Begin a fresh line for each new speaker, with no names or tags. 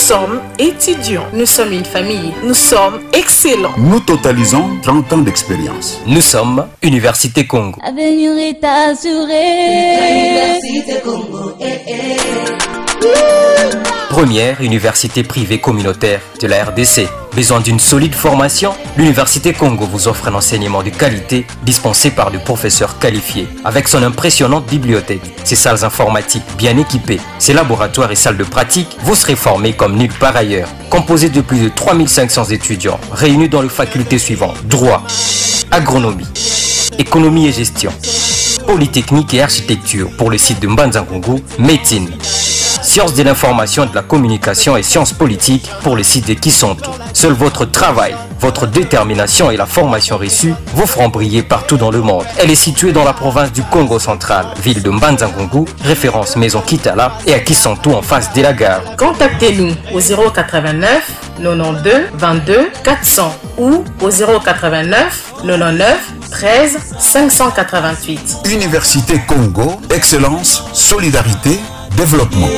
sommes étudiants. Nous sommes une famille. Nous sommes excellents.
Nous totalisons 30 ans d'expérience.
Nous sommes Université Congo.
Avenir est assuré. Université Congo.
Première université privée communautaire de la RDC. Besoin d'une solide formation? L'Université Congo vous offre un enseignement de qualité dispensé par des professeurs qualifiés. Avec son impressionnante bibliothèque, ses salles informatiques bien équipées, ses laboratoires et salles de pratique, vous serez formé comme nulle part ailleurs. Composé de plus de 3500 étudiants, réunis dans les facultés suivantes: droit, agronomie, économie et gestion, polytechnique et architecture pour le site de Mbanza-Ngungu, médecine, sciences de l'information et de la communication et sciences politiques pour le site de Kisonto. Seul votre travail, votre détermination et la formation reçue vous feront briller partout dans le monde. Elle est située dans la province du Congo central, ville de Mbanza-Ngungu, référence maison Kitala, et à Kisonto en face de la gare.
Contactez-nous au 089 92 22 400 ou au 089 99 13 588.
Université Congo, excellence, solidarité, développement.